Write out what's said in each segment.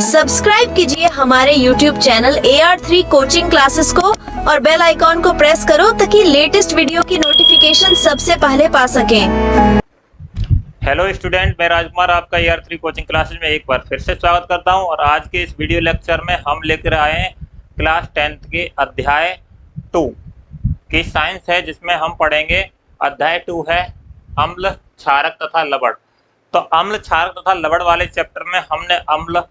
Subscribe कीजिए हमारे YouTube channel AR3 coaching classes को और बेल आइकॉन को प्रेस करो ताकि लेटेस्ट वीडियो की नोटिफिकेशन सबसे पहले पा सकें। हेलो स्टूडेंट, मैं राजकुमार आपका AR3 कोचिंग क्लासेस में एक बार फिर से स्वागत करता हूं। और आज के इस वीडियो लेक्चर में हम लेकर आए हैं क्लास 10th के अध्याय 2 की साइंस है, जिसमें हम पढ़ेंगे अध्याय 2 है अम्ल, क्षारक तथा लवण। तो अम्ल, क्षारक तथा लवण वाले चैप्टर में हमने अम्ल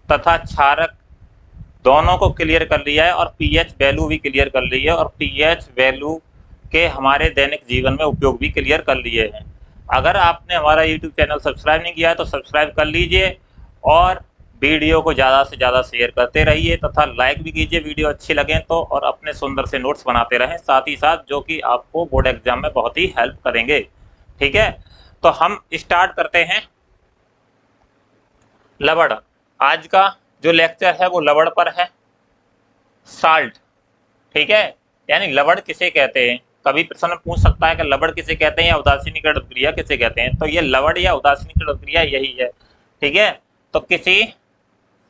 तथा क्षारक दोनों को क्लियर कर लिया है और pH वैल्यू भी क्लियर कर ली है और pH वैल्यू के हमारे दैनिक जीवन में उपयोग भी क्लियर कर लिए हैं। अगर आपने हमारा YouTube चैनल सब्सक्राइब नहीं किया है तो सब्सक्राइब कर लीजिए और वीडियो को ज़्यादा से ज़्यादा शेयर करते रहिए तथा लाइक भी कीजिए वीडियो अच्छी लगे तो, और अपने सुंदर से नोट्स बनाते रहें साथ ही साथ, जो कि आपको बोर्ड एग्जाम में बहुत ही हेल्प करेंगे। ठीक है, तो हम स्टार्ट करते हैं लवण। आज का जो लेक्चर है वो लवण पर है, साल्ट। ठीक है, यानी लवण किसे कहते हैं। कभी प्रश्न पूछ सकता है कि लवण किसे कहते हैं या उदासीनीकरण अभिक्रिया किसे कहते हैं। तो ये लवण या उदासीनीकरण अभिक्रिया यही है। ठीक है, तो किसी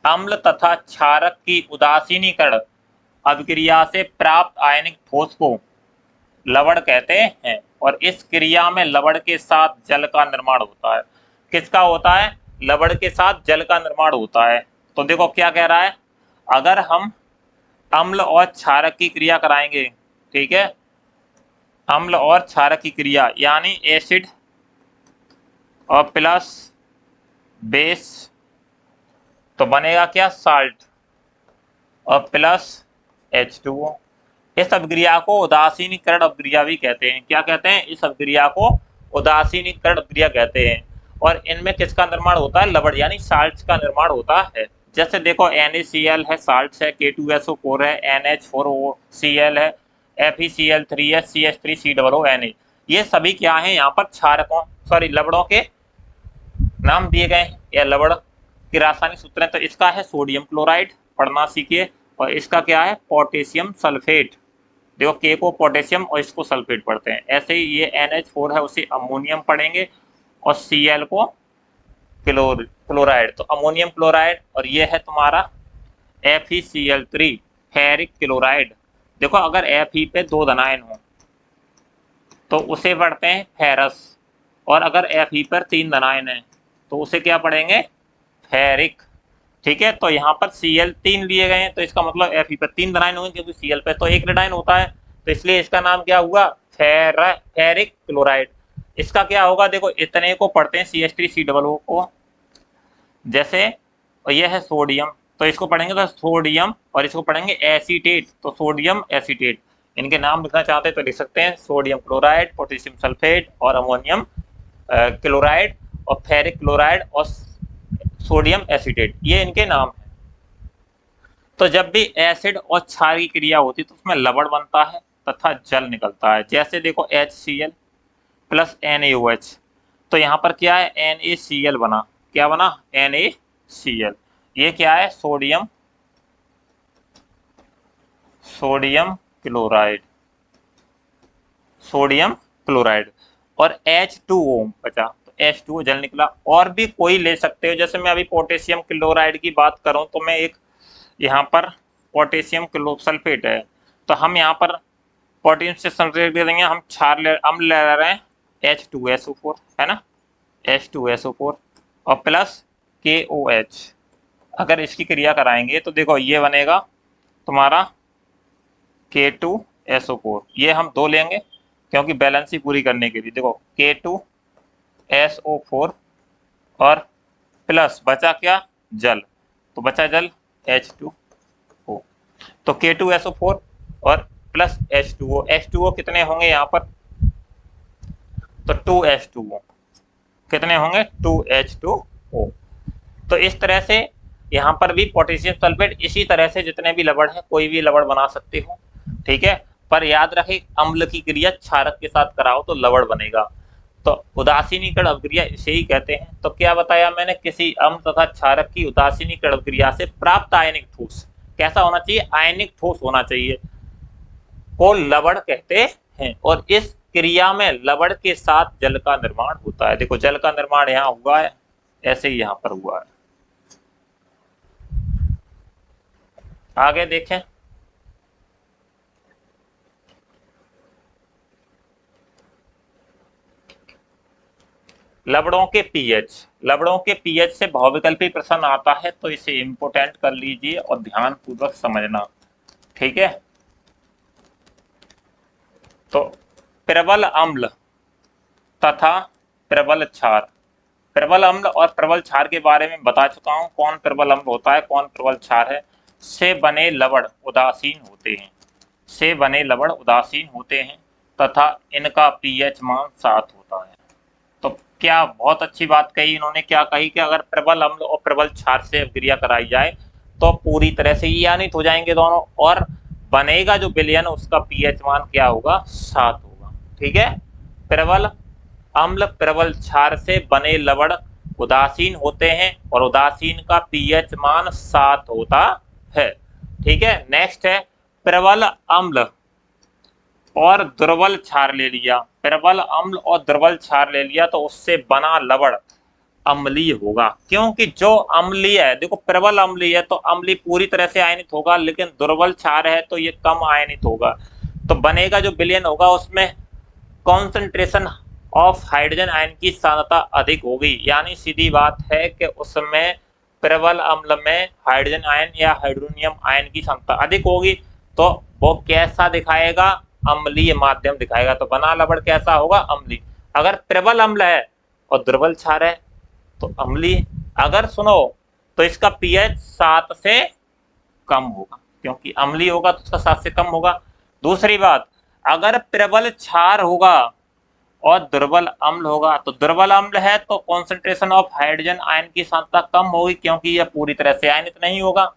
अम्ल तथा क्षारक की उदासीनीकरण अभिक्रिया से प्राप्त आयनिक ठोस को लवण कहते हैं और इस क्रिया में लवण के साथ जल का निर्माण होता है। किसका होता है? लवण के साथ जल का निर्माण होता है। तो देखो क्या कह रहा है, अगर हम अम्ल और क्षारक की क्रिया कराएंगे, ठीक है, अम्ल और क्षारक की क्रिया यानी एसिड और प्लस बेस, तो बनेगा क्या? साल्ट और प्लस H2O। इस अभिक्रिया को उदासीनीकरण अभिक्रिया भी कहते हैं। क्या कहते हैं? इस अभिक्रिया को उदासीनीकरण अभिक्रिया कहते हैं। और इनमें किसका निर्माण होता है? लवण यानी साल्ट का निर्माण होता है। जैसे देखो NaCl है, साल्ट है, K2SO4 है, NH4OCl है, FeCl3 है, CH3COONA। ये सभी क्या है? यहाँ पर क्षारकों लवणों के नाम दिए गए हैं या लवण के रासायनिक सूत्र है। तो इसका है सोडियम क्लोराइड, पढ़ना सीखिए। और इसका क्या है? Potassium sulphate. देखो के को पोटेशियम और इसको सल्फेट पढ़ते हैं। ऐसे ही ये NH4 है, उसे अमोनियम पढ़ेंगे और Cl को क्लोराइड, तो अमोनियम क्लोराइड। और ये है तुम्हारा FeCl3 फेरिक क्लोराइड। देखो अगर Fe पे 2 धनायन हो तो उसे पढ़ते हैं फेरस, और अगर Fe पर 3 धनायन है तो उसे क्या पढ़ेंगे? फेरिक। ठीक है, तो यहाँ पर Cl 3 लिए गए हैं तो इसका मतलब Fe पर 3 धनायन होंगे, क्योंकि Cl पे तो 1 ऋणायन होता है, तो इसलिए इसका नाम क्या हुआ? Ferric chloride. इसका क्या होगा? देखो इतने को पढ़ते हैं CH3COO को, जैसे, और यह है सोडियम, तो इसको पढ़ेंगे तो सोडियम, और इसको पढ़ेंगे एसीटेट, तो सोडियम एसीटेट। इनके नाम लिखना चाहते हैं तो लिख सकते हैं, सोडियम क्लोराइड, पोटेशियम सल्फेट और अमोनियम क्लोराइड और फेरिक क्लोराइड और सोडियम एसीटेट, ये इनके नाम हैं। तो जब भी एसिड और क्षार की क्रिया होती है तो उसमें लवण बनता है तथा जल निकलता है। जैसे देखो HCl प्लस NaOH, तो यहाँ पर क्या है? NaCl बना। क्या बना? NaCl। ये क्या है? Sodium chloride, sodium chloride. और H2O बचा, तो H2O जल निकला। और भी कोई ले सकते हो, जैसे मैं अभी पोटेशियम क्लोराइड की बात करूं तो मैं एक यहाँ पर पोटेशियम सल्फेट है, तो हम यहाँ पर पोटेशियम से सल्फेट दे देंगे, हम अम्ल ले रहे हैं H2SO4, है ना, H2SO4 और प्लस KOH। अगर इसकी क्रिया कराएंगे तो देखो ये बनेगा तुम्हारा K2SO4। ये हम 2 लेंगे क्योंकि बैलेंस पूरी करने के लिए। देखो K2SO4 और प्लस बचा क्या? जल, तो बचा जल H2O। तो K2SO4 और प्लस H2O, H2O कितने होंगे यहाँ पर? तो 2H2O। कितने होंगे? 2H2O। तो इस तरह से यहाँ पर भी पोटेशियम सल्फेट, इसी तरह से जितने भी लवण है कोई भी लवण बना सकते हो। ठीक है, पर याद रखें अम्ल की क्रिया क्षारक के साथ कराओ तो लवण बनेगा। तो उदासीनीकरण अभिक्रिया इसे ही कहते हैं। तो क्या बताया मैंने? किसी अम्ल तथा क्षारक की उदासीनीकरण अभिक्रिया से प्राप्त आयनिक ठोस कैसा होना चाहिए? आयनिक ठोस होना चाहिए, को लवण कहते हैं। और इस क्रिया में लवण के साथ जल का निर्माण होता है। देखो जल का निर्माण यहाँ हुआ है, ऐसे ही यहाँ पर हुआ है। आगे देखें, लवणों के पीएच, लवणों के पीएच से बहुविकल्पी प्रश्न आता है, तो इसे इंपोर्टेंट कर लीजिए और ध्यान पूर्वक समझना, ठीक है। तो प्रबल अम्ल तथा प्रबल क्षार, प्रबल अम्ल और प्रबल क्षार के बारे में बता चुका हूं, कौन प्रबल अम्ल होता है कौन प्रबल क्षार है। से बने लवण उदासीन होते हैं, से बने लवण उदासीन होते हैं तथा इनका पीएच मान 7 होता है। तो क्या बहुत अच्छी बात कही इन्होंने, क्या कही कि अगर प्रबल अम्ल और प्रबल क्षार से अभिक्रिया कराई जाए तो पूरी तरह से ईयानित हो जाएंगे दोनों, और बनेगा जो विलयन उसका पीएच मान क्या होगा, 7 होगा, ठीक है। प्रबल अम्ल प्रबल क्षार से बने लवण उदासीन होते हैं और उदासीन का पीएच मान 7 होता है, ठीक है। नेक्स्ट है प्रबल अम्ल और दुर्बल क्षार ले लिया, प्रबल अम्ल और दुर्बल क्षार ले लिया तो उससे बना लवण अम्लीय होगा, क्योंकि जो अम्लीय है, देखो प्रबल अम्लीय है तो अम्लीय पूरी तरह से आयनित होगा, लेकिन दुर्बल क्षार है तो ये कम आयनित होगा। तो बनेगा जो विलयन होगा उसमें कॉन्सेंट्रेशन ऑफ हाइड्रोजन आयन की सांद्रता अधिक होगी, यानी सीधी बात है कि उसमें प्रबल अम्ल में हाइड्रोजन आयन या हाइड्रोनियम आयन की सांद्रता अधिक होगी, तो वो कैसा दिखाएगा, अम्लीय माध्यम दिखाएगा। तो बना लवण कैसा होगा, अम्लीय। अगर प्रबल अम्ल है और दुर्बल क्षार है तो अम्लीय। अगर सुनो तो इसका पीएच 7 से कम होगा, क्योंकि अम्लीय होगा तो उसका 7 से कम होगा। दूसरी बात, अगर प्रबल क्षार होगा और दुर्बल अम्ल होगा, तो दुर्बल अम्ल है तो कॉन्सेंट्रेशन ऑफ हाइड्रोजन आयन की सांद्रता कम होगी, क्योंकि यह पूरी तरह से आयनित नहीं होगा।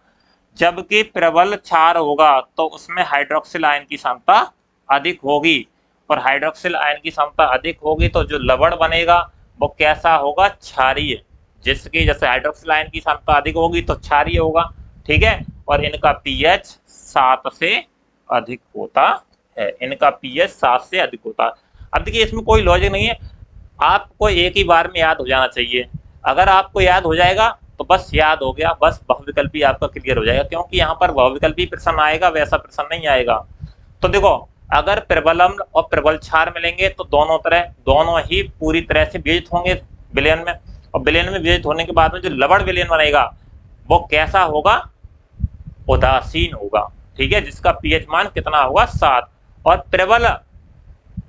जबकि प्रबल क्षार होगा तो उसमें हाइड्रोक्सिल आयन की सांद्रता अधिक होगी, और हाइड्रोक्सिल आयन की सांद्रता अधिक होगी तो जो लवण बनेगा वो कैसा होगा, क्षारीय। जिसकी जैसे हाइड्रोक्सिल आयन की सांद्रता अधिक होगी तो क्षारीय होगा, ठीक है। और इनका पीएच 7 से अधिक होता है, इनका पीएच 7 से अधिक होता है। अब देखिए इसमें कोई लॉजिक नहीं है, आपको एक ही बार में याद हो जाना चाहिए। अगर आपको याद हो जाएगा तो बस याद हो गया, बस बहुविकल्पी आपका क्लियर हो जाएगा, क्योंकि यहाँ पर बहुविकल्पी प्रश्न आएगा, वैसा प्रश्न नहीं आएगा। तो देखो अगर प्रबल अम्ल और प्रबल क्षार मिलेंगे तो दोनों ही पूरी तरह से विभाजित होंगे विलयन में, और विलयन में विभाजित होने के बाद में जो लवण विलयन बनेगा वो कैसा होगा, उदासीन होगा, ठीक है, जिसका पीएच मान कितना होगा, 7। और प्रबल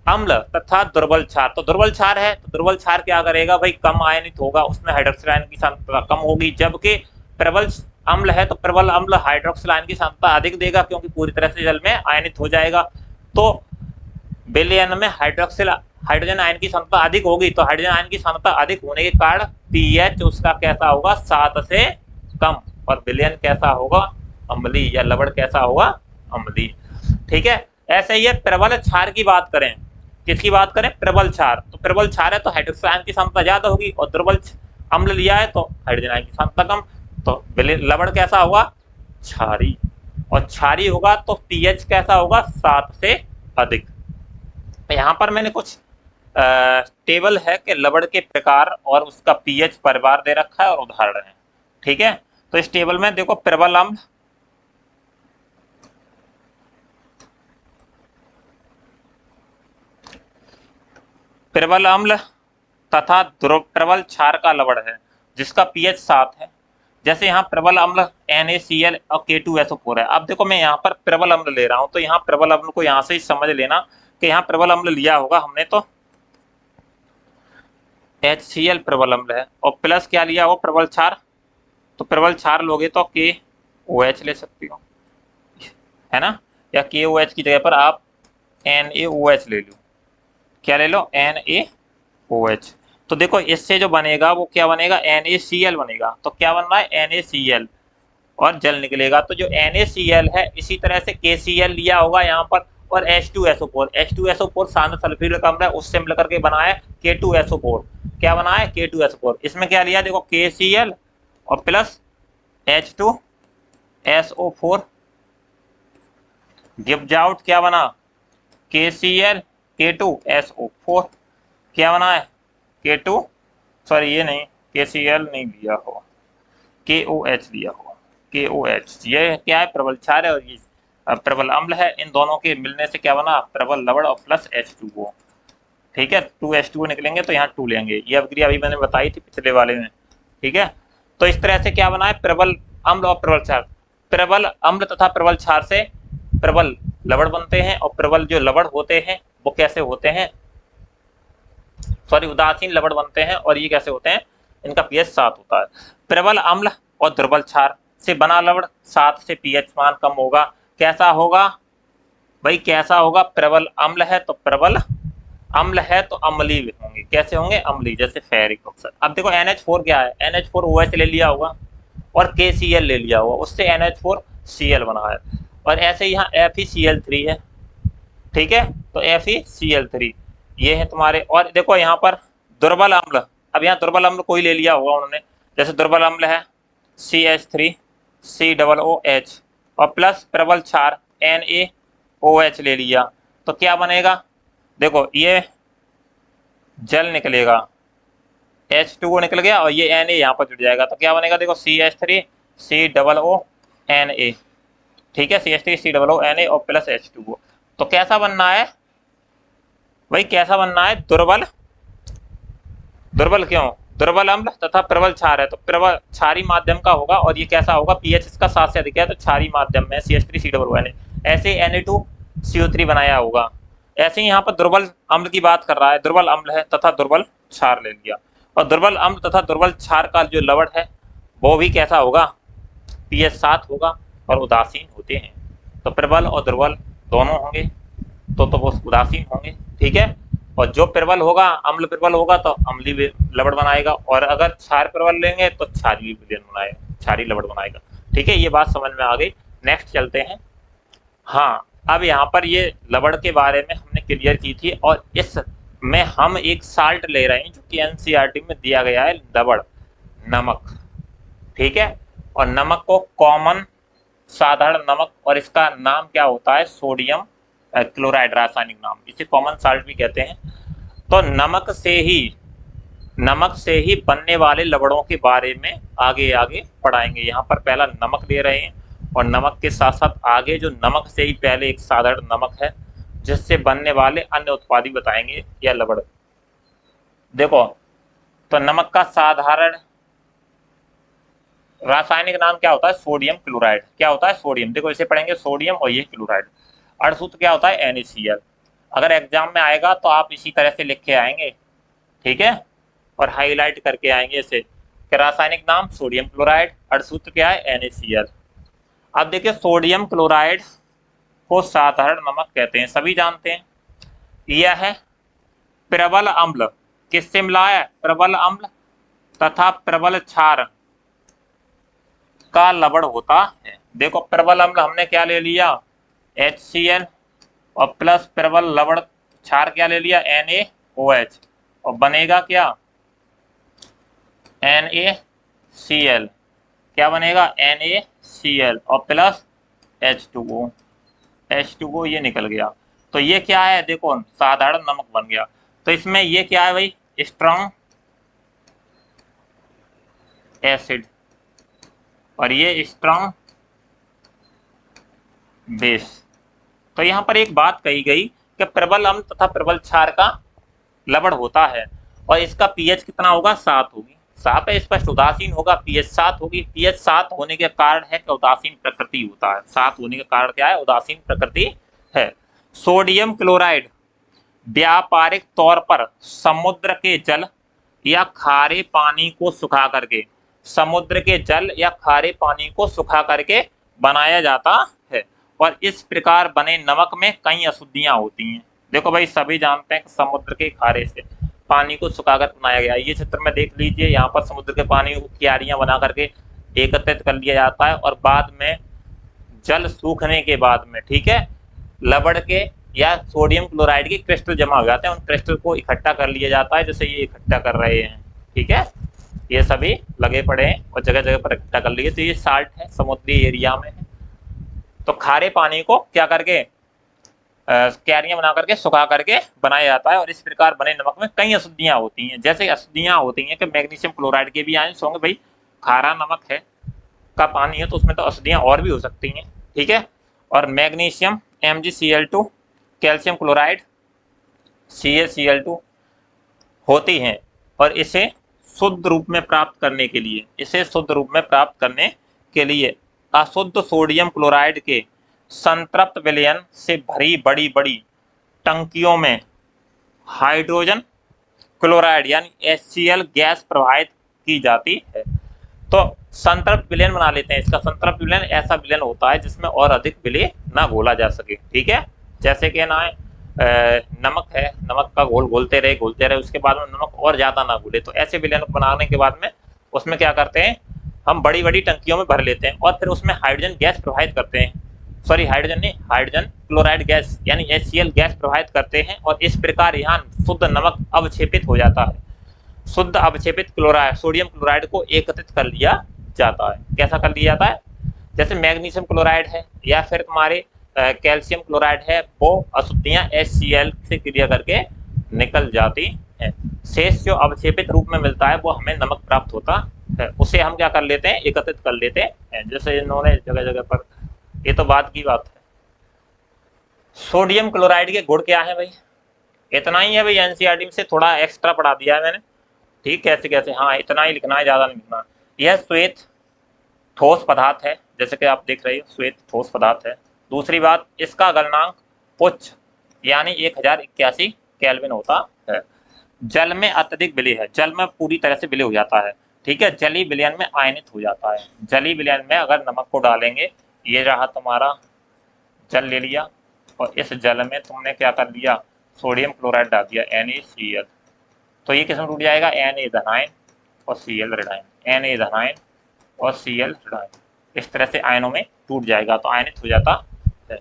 अम्ल तथा दुर्बल क्षार, तो दुर्बल क्षार है तो दुर्बल क्षार क्या करेगा भाई, कम आयनित होगा, उसमें हाइड्रोक्सिल आयन की सांद्रता कम होगी। जबकि प्रबल अम्ल है तो प्रबल अम्ल हाइड्रोक्सिल आयन की सांद्रता अधिक देगा, क्योंकि पूरी तरह से जल में आयनित हो जाएगा। तो विलयन में हाइड्रोजन आयन की सांद्रता अधिक होगी, तो हाइड्रोजन आयन की सांद्रता अधिक होने के कारण पीएच उसका कैसा होगा, 7 से कम, और विलयन कैसा होगा, अम्लीय, या लवण कैसा होगा, अम्लीय, ठीक है। ऐसे ही प्रबल क्षार की बात करें, किसकी बात करें, प्रबल क्षार, तो प्रबल क्षार है तो हाइड्रोक्सिल आयन की सांद्रता ज्यादा होगी, और दुर्बल अम्ल लिया है तो हाइड्रोजन आयन की सांद्रता कम, तो लवण कैसा होगा, क्षारी, और क्षारी होगा तो पीएच कैसा होगा, 7 से अधिक। यहाँ पर मैंने कुछ टेबल है कि लवण के प्रकार और उसका पीएच परिवार दे रखा है और उदाहरण है, ठीक है। तो इस टेबल में देखो प्रबल अम्ल, प्रबल अम्ल तथा प्रबल क्षार का लवण है जिसका पीएच 7 है। जैसे यहाँ प्रबल अम्ल NaCl और K2SO4 है। अब देखो मैं यहाँ पर प्रबल अम्ल ले रहा हूँ, तो यहाँ प्रबल अम्ल को यहाँ से ही समझ लेना कि यहाँ प्रबल अम्ल लिया होगा हमने तो HCl प्रबल अम्ल है, और प्लस क्या लिया हो, प्रबल क्षार, तो प्रबल क्षार लोगे तो KOH ले सकती हो, है ना, या KOH की जगह पर आप NaOH ले लो, क्या ले लो, NaOH। तो देखो इससे जो बनेगा वो क्या बनेगा, NaCl बनेगा। तो क्या बन रहा है, NaCl, और जल निकलेगा। तो जो NaCl है इसी तरह से KCl लिया होगा यहाँ पर, और H2SO4 सांद्र सल्फ्यूरिक अम्ल है, उससे मिलकर के बना है K2SO4। क्या बना है, K2SO4। इसमें क्या लिया, देखो KCl और प्लस H2SO4 गिव्स आउट क्या बना, KCl K2SO4, क्या बना है, ये नहीं, KCl नहीं लिया हो, KOH लिया हो, KOH, ये क्या है, प्रबल क्षार है और ये प्रबल अम्ल है। इन दोनों के मिलने से क्या बना, प्रबल लवण और प्लस H2O। ठीक है, 2H2O निकलेंगे तो यहाँ 2 लेंगे। ये अभिक्रिया अभी मैंने बताई थी पिछले वाले में। ठीक है, तो इस तरह से क्या बना है, प्रबल अम्ल और प्रबल क्षार। प्रबल अम्ल तथा प्रबल क्षार से प्रबल लवण बनते हैं, और प्रबल जो लवण होते हैं वो कैसे होते हैं, सॉरी उदासीन लवण बनते हैं, और ये कैसे होते हैं, इनका पीएच 7 होता है। प्रबल अम्ल और दुर्बल क्षार से बना लवण 7 से पीएच मान कम होगा। कैसा होगा भाई, कैसा होगा, प्रबल अम्ल है तो प्रबल अम्ल है तो अम्लीय होंगे। कैसे होंगे, अम्लीय, जैसे फेरिक ऑक्साइड। अब देखो NH4 क्या है, NH4OH ले लिया होगा और KCl ले लिया होगा, उससे NH4Cl बना है। और ऐसे यहाँ FeCl3 है। ठीक है, तो FeCl3 ये है तुम्हारे। और देखो यहाँ पर दुर्बल अम्ल, अब यहाँ दुर्बल अम्ल कोई ले लिया होगा उन्होंने, जैसे दुर्बल अम्ल है CH3COOH और प्लस प्रबल क्षार NaOH ले लिया, तो क्या बनेगा, देखो ये जल निकलेगा, H2O निकल गया और ये Na यहाँ पर जुड़ जाएगा, तो क्या बनेगा, देखो CH3COONA। ठीक है, CH3COONA और प्लस H2O। तो कैसा बनना है भाई, कैसा बनना है, दुर्बल, दुर्बल क्यों, दुर्बल अम्ल तथा प्रबल क्षार है, तो प्रबल क्षारी माध्यम का होगा, और ये कैसा होगा, पीएच इसका 7 से अधिक है तो क्षारी माध्यम में CH3COONA, ऐसे Na2CO3 बनाया होगा। ऐसे ही यहाँ पर दुर्बल अम्ल की बात कर रहा है, दुर्बल अम्ल है तथा दुर्बल क्षार ले लिया, और दुर्बल अम्ल तथा दुर्बल क्षार का जो लवण है वो भी कैसा होगा, पीएच 7 होगा और उदासीन होते हैं। तो प्रबल और दुर्बल दोनों होंगे तो वो उदासीन होंगे। ठीक है, और जो प्रबल होगा, अम्ल प्रबल होगा तो अम्लीय लवण बनाएगा, और अगर क्षार प्रबल लेंगे तो क्षारीय विलयन बनाएगा, क्षारीय लवण बनाएगा। ठीक है, ये बात समझ में आ गई। नेक्स्ट चलते हैं। हाँ, अब यहाँ पर ये लवण के बारे में हमने क्लियर की थी, और इसमें हम एक साल्ट ले रहे हैं जो कि NCERT में दिया गया है, लवण, नमक। ठीक है, और नमक को कॉमन साधारण नमक, और इसका नाम क्या होता है, सोडियम क्लोराइड, रासायनिक नाम, इसे कॉमन साल्ट भी कहते हैं। तो नमक से ही बनने वाले लवणों के बारे में आगे आगे पढ़ाएंगे। यहाँ पर पहला नमक ले रहे हैं, और नमक के साथ साथ आगे जो नमक से ही पहले एक साधारण नमक है जिससे बनने वाले अन्य उत्पाद बताएंगे या लवण। देखो, तो नमक का साधारण रासायनिक नाम क्या होता है, सोडियम क्लोराइड। क्या होता है, सोडियम, देखो इसे पढ़ेंगे सोडियम और ये क्लोराइड। अर्धसूत्र क्या होता है, NaCl। अगर एग्जाम में आएगा तो आप इसी तरह से लिख के आएंगे। ठीक है, और हाईलाइट करके आएंगे इसे कि रासायनिक नाम सोडियम क्लोराइड, अर्धसूत्र क्या है, NaCl। अब देखिए, सोडियम क्लोराइड को साधारण नमक कहते हैं, सभी जानते हैं। यह है प्रबल अम्ल, किससे मिला है, प्रबल अम्ल तथा प्रबल क्षार का लवण होता है। देखो, प्रबल अम्ल हमने क्या ले लिया, HCl, और प्लस प्रबल लवण क्षार क्या ले लिया, NaOH, और बनेगा क्या, NaCl। क्या बनेगा, NaCl और प्लस H2O, H2O ये निकल गया। तो ये क्या है, देखो साधारण नमक बन गया। तो इसमें ये क्या है भाई, स्ट्रॉन्ग एसिड, और ये स्ट्रॉन्ग बेस। तो यहाँ पर एक बात कही गई कि प्रबल अम्ल तथा प्रबल क्षार का लवण होता है, और इसका पीएच कितना होगा, 7 होगी। 7 है, स्पष्ट उदासीन होगा, पीएच 7 होगी। पीएच 7 होने के कारण है कि उदासीन प्रकृति होता है। 7 होने के कारण क्या है, उदासीन प्रकृति है। सोडियम क्लोराइड व्यापारिक तौर पर समुद्र के जल या खारे पानी को सुखा करके, समुद्र के जल या खारे पानी को सुखा करके बनाया जाता है, और इस प्रकार बने नमक में कई अशुद्धियां होती हैं। देखो भाई, सभी जानते हैं कि समुद्र के खारे से पानी को सुखाकर बनाया गया। ये चित्र में देख लीजिए, यहाँ पर समुद्र के पानी को क्यारियां बना करके एकत्रित कर लिया जाता है, और बाद में जल सूखने के बाद में, ठीक है, लवण के या सोडियम क्लोराइड के क्रिस्टल जमा हो जाते हैं, उन क्रिस्टल को इकट्ठा कर लिया जाता है, जैसे ये इकट्ठा कर रहे हैं। ठीक है, ये सभी लगे पड़े हैं और जगह जगह पर इकट्ठा कर लिए। तो ये साल्ट है, समुद्री एरिया में है। तो खारे पानी को क्या करके क्यारियां बना करके सुखा करके बनाया जाता है, और इस प्रकार बने नमक में कई अशुद्धियां होती हैं। जैसे अशुद्धियां होती हैं कि मैग्नीशियम क्लोराइड के भी आयंस होंगे, भाई खारा नमक है का पानी है तो उसमें तो अशुद्धियाँ और भी हो सकती हैं, ठीक है। और magnesium MgCl2, calcium chloride CaCl2 होती हैं, और इसे शुद्ध रूप में प्राप्त करने के लिए, अशुद्ध सोडियम क्लोराइड के संतृप्त विलयन से भरी बड़ी बड़ी टंकियों में हाइड्रोजन क्लोराइड यानी HCl गैस प्रवाहित की जाती है। तो संतृप्त विलयन बना लेते हैं इसका। संतृप्त विलयन ऐसा विलयन होता है जिसमें और अधिक विलय ना घोला जा सके, ठीक है। जैसे कि ना नमक है, नमक का घोल घोलते रहे, उसके बाद में नमक और ज्यादा ना घुले, तो ऐसे विलयन बनाने के बाद में उसमें क्या करते हैं, हम बड़ी बड़ी टंकियों में भर लेते हैं और फिर उसमें हाइड्रोजन गैस प्रवाहित करते हैं, सॉरी हाइड्रोजन नहीं, हाइड्रोजन क्लोराइड गैस यानी HCl गैस प्रवाहित करते हैं, और इस प्रकार यहाँ शुद्ध नमक अवक्षेपित हो जाता है। शुद्ध अवक्षेपित क्लोराइड सोडियम क्लोराइड को एकत्रित कर लिया जाता है। कैसा कर लिया जाता है, जैसे मैग्नीशियम क्लोराइड है या फिर तुम्हारे कैल्शियम क्लोराइड है, वो अशुद्धियाँ HCl से क्रिया करके निकल जाती हैं। शेष जो अवक्षेपित रूप में मिलता है वो हमें नमक प्राप्त होता है, उसे हम क्या कर लेते हैं, एकत्रित कर लेते हैं। जैसे इन्होंने जगह जगह पर, ये तो बात की बात है। सोडियम क्लोराइड के गुण क्या है भाई, इतना ही है भाई, NCERT से थोड़ा एक्स्ट्रा पढ़ा दिया है मैंने, ठीक। कैसे कैसे, हाँ इतना ही लिखना है, ज़्यादा नहीं लिखना। यह श्वेत ठोस पदार्थ है, जैसे कि आप देख रहे हो श्वेत ठोस पदार्थ है। दूसरी बात, इसका गलनांक उच्च यानी 1081 केल्विन होता है। जल में अत्यधिक विलय है, जल में पूरी तरह से विलय हो जाता है, ठीक है। जलीय विलयन में आयनित हो जाता है। जलीय विलयन में अगर नमक को डालेंगे, ये रहा तुम्हारा जल ले लिया, और इस जल में तुमने क्या कर लिया, सोडियम क्लोराइड डाल दिया NaCl, तो ये किसमें टूट जाएगा, Na धनायन और Cl ऋणायन, Na धनायन और Cl ऋणायन, इस तरह से आयनों में टूट जाएगा, तो आयनित हो जाता है।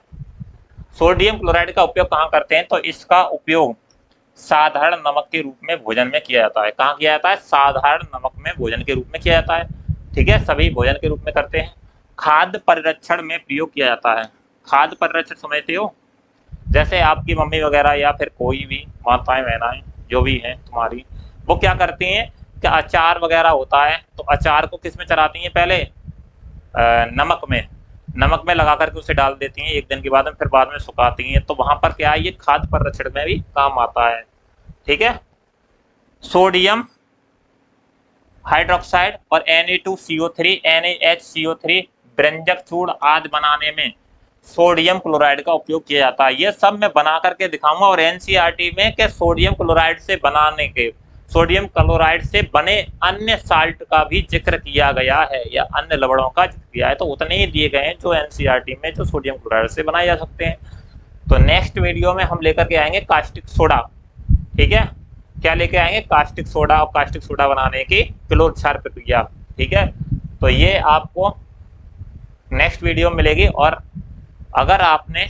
सोडियम क्लोराइड का उपयोग कहाँ करते हैं, तो इसका उपयोग साधारण नमक के रूप में भोजन में किया जाता है। कहाँ किया जाता है, साधारण नमक में भोजन के रूप में किया जाता है, ठीक है। सभी भोजन के रूप में करते हैं। खाद्य परिरक्षण में प्रयोग किया जाता है। खाद्य परिरक्षण समझते हो, जैसे आपकी मम्मी वगैरह या फिर कोई भी माताएं बहनाएं जो भी हैं तुम्हारी, वो क्या करती हैं कि अचार वगैरह होता है, तो अचार को किस में चढ़ाती हैं, पहले नमक में लगा करके उसे डाल देती हैं, एक दिन के बाद में फिर बाद में सुखाती हैं, तो वहां पर क्या है, ये खाद्य परिरक्षण में भी काम आता है, ठीक है। सोडियम हाइड्रोक्साइड और Na2CO3 NaHCO3 व्यंजक चूर्ण आदि बनाने में सोडियम क्लोराइड का उपयोग किया जाता है। ये सब मैं बना करके दिखाऊंगा, और NCERT में कि सोडियम क्लोराइड से बने अन्य साल्ट का भी जिक्र किया गया है, या अन्य लवणों का जिक्र किया है, तो उतने ही दिए गए हैं जो NCERT में जो सोडियम क्लोराइड से बनाए जा सकते हैं। तो नेक्स्ट वीडियो में हम लेकर के आएंगे कास्टिक सोडा, ठीक है। क्या लेके आएंगे, कास्टिक सोडा, और कास्टिक सोडा बनाने की किलोक्षार प्रक्रिया, ठीक है। तो ये आपको नेक्स्ट वीडियो में मिलेगी। और अगर आपने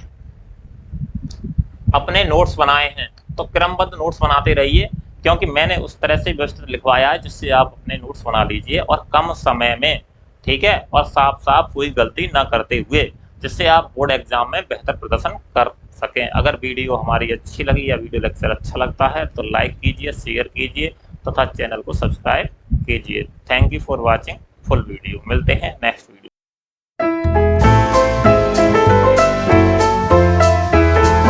अपने नोट्स बनाए हैं तो क्रमबद्ध नोट्स बनाते रहिए, क्योंकि मैंने उस तरह से व्यवस्थित लिखवाया है जिससे आप अपने नोट्स बना लीजिए, और कम समय में, ठीक है, और साफ साफ कोई गलती ना करते हुए, जिससे आप बोर्ड एग्जाम में बेहतर प्रदर्शन कर सकें। अगर वीडियो हमारी अच्छी लगी या वीडियो लेक्चर अच्छा लगता है तो लाइक कीजिए, शेयर कीजिए तथा चैनल को सब्सक्राइब कीजिए। Thank you for watching full video. मिलते हैं नेक्स्ट